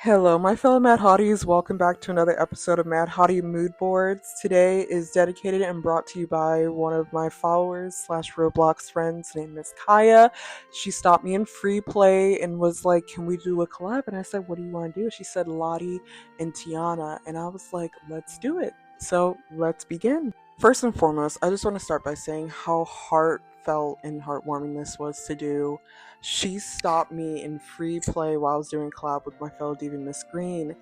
Hello, my fellow Madhotties. Welcome back to another episode of Madhottie Moodboards. Today is dedicated and brought to you by one of my followers slash Roblox friends named Miss Kaya. She stopped me in FreePlay and was like, "Can we do a collab?" And I said, "What do you want to do?" She said, "Lottie and Tiana," and I was like, "Let's do it." So let's begin. First and foremost, I just want to start by saying how heartfelt and heartwarming this was to do. She stopped me in FreePlay while I was doing collab with my fellow diva Miss Green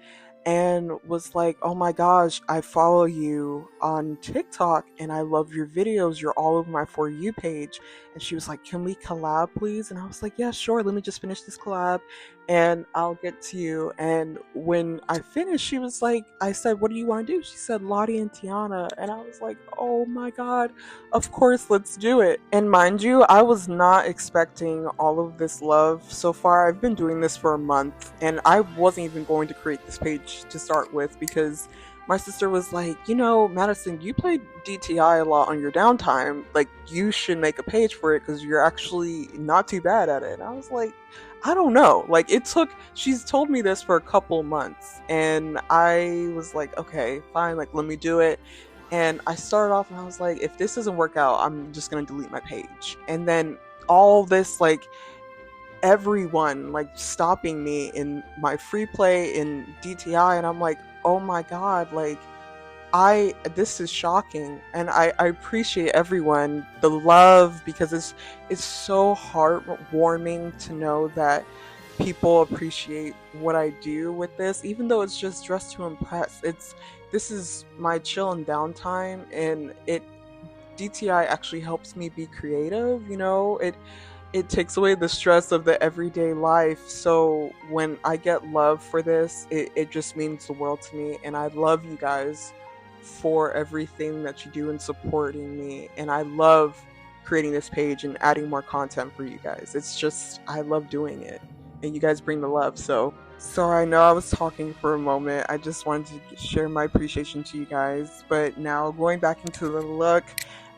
and was like, "Oh my gosh, I follow you on TikTok and I love your videos. You're all over my For You page." And she was like, "Can we collab, please?" And I was like, "Yeah, sure. Let me just finish this collab and I'll get to you." And when I finished, she was like, I said, "What do you want to do?" She said, "Lottie and Tiana." And I was like, "Oh my God, of course, let's do it." And mind you, I was not expecting all of this love so far. I've been doing this for a month and I wasn't even going to create this page to start with because my sister was like, "Madison, you play DTI a lot on your downtime. Like, you should make a page for it because you're actually not too bad at it." And I was like, "I don't know." Like, she's told me this for a couple months and I was like, "Okay, fine, like, let me do it." And I started off and I was like, if this doesn't work out, I'm just going to delete my page. And then all this, like, everyone like stopping me in my free play in DTI, and I'm like, "Oh my God, like, this is shocking." And I appreciate everyone, the love, because it's so heartwarming to know that people appreciate what I do with this, even though it's just dressed to impress. This is my chill and downtime, and it DTI actually helps me be creative. It takes away the stress of the everyday life. So when I get love for this, it just means the world to me. And I love you guys for everything that you do in supporting me. And I love creating this page and adding more content for you guys. It's just, I love doing it. And you guys bring the love. So I know I was talking for a moment. I just wanted to share my appreciation to you guys. But now going back into the look,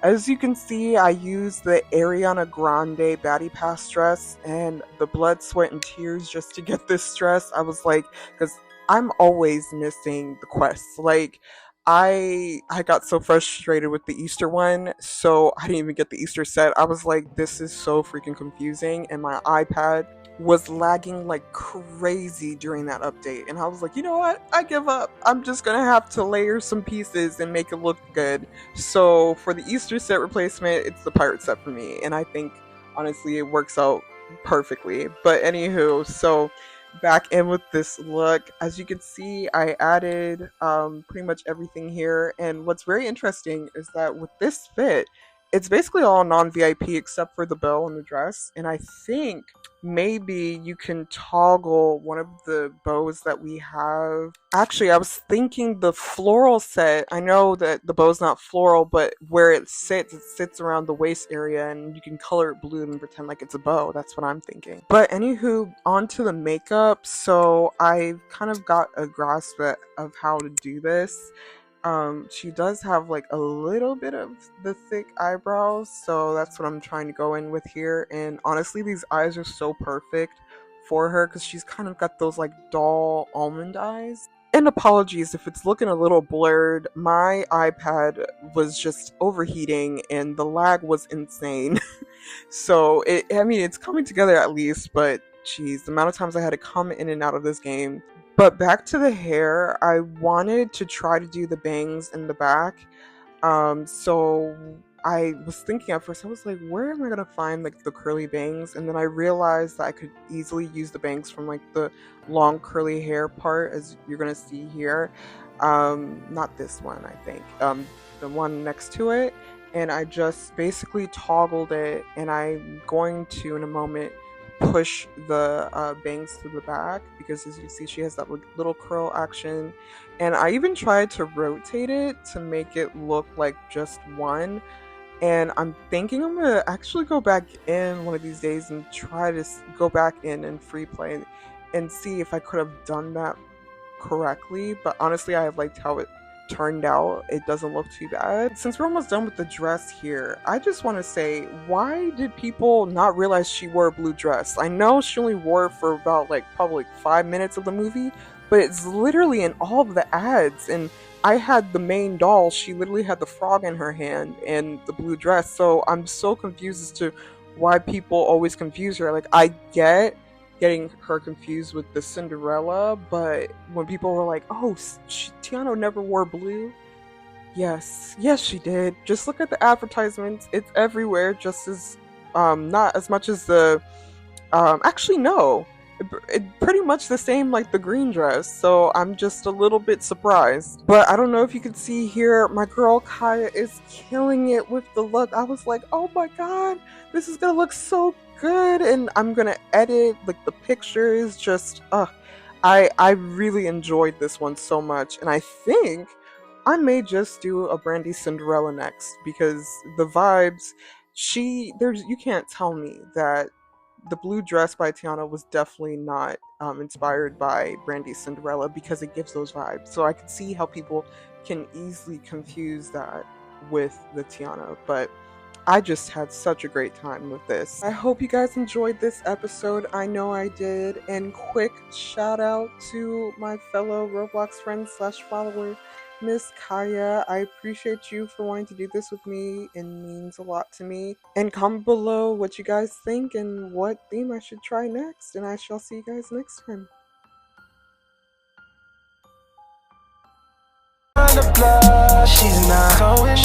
as you can see, I used the Ariana Grande Baddie Pass dress and the blood, sweat, and tears just to get this dress. I was like, because I'm always missing the quests. Like, I got so frustrated with the Easter one, so I didn't even get the Easter set. I was like, this is so freaking confusing, and my iPad was lagging like crazy during that update. And I was like, you know what? I give up. I'm just gonna have to layer some pieces and make it look good. So for the Easter set replacement, it's the pirate set for me. And I think honestly it works out perfectly. But anywho, so back in with this look. As you can see, I added pretty much everything here. And what's very interesting is that with this fit, it's basically all non-VIP except for the bow and the dress. And I think maybe you can toggle one of the bows that we have. Actually, I was thinking the floral set. I know that the bow's not floral, but where it sits around the waist area, and you can color it blue and pretend like it's a bow. That's what I'm thinking. But anywho, onto the makeup. So I kind of got a grasp of how to do this. She does have like a little bit of the thick eyebrows, so that's what I'm trying to go in with here. And honestly, these eyes are so perfect for her because she's kind of got those like doll almond eyes. And apologies if it's looking a little blurred. My iPad was just overheating and the lag was insane. So it's coming together at least, but geez, the amount of times I had to come in and out of this game. But back to the hair, I wanted to try to do the bangs in the back. So I was thinking at first, I was like, where am I gonna find like the curly bangs? And then I realized that I could easily use the bangs from like the long curly hair part, as you're gonna see here. Not this one, I think. The one next to it. And I just basically toggled it, and I'm going to in a moment push the bangs to the back because, as you see, she has that little curl action. And I even tried to rotate it to make it look like just one. And I'm thinking I'm gonna actually go back in one of these days and try to go back in and free play and see if I could have done that correctly, but honestly, I liked how it turned out. It doesn't look too bad. Since we're almost done with the dress here, I just want to say, why did people not realize she wore a blue dress? I know she only wore it for about like probably like 5 minutes of the movie, but it's literally in all of the ads. And I had the main doll, she literally had the frog in her hand and the blue dress. So I'm so confused as to why people always confuse her. Like, I get getting her confused with the Cinderella, but when people were like, "Oh, Tiana never wore blue," yes, yes, she did. Just look at the advertisements; it's everywhere. Just as, not as much as the, actually no, it pretty much the same like the green dress. So I'm just a little bit surprised. But I don't know if you can see here, my girl Kaya is killing it with the look. I was like, oh my god, this is gonna look so good, and I'm gonna edit like the pictures. Just, I really enjoyed this one so much, and I think I may just do a Brandy Cinderella next because the vibes, there's, you can't tell me that the blue dress by Tiana was definitely not inspired by Brandy's Cinderella, because it gives those vibes. So I could see how people can easily confuse that with the Tiana, but I just had such a great time with this. I hope you guys enjoyed this episode. I know I did. And quick shout out to my fellow Roblox friend slash follower, Miss Kaya. I appreciate you for wanting to do this with me. It means a lot to me. And comment below what you guys think and what theme I should try next. And I shall see you guys next time. She's not going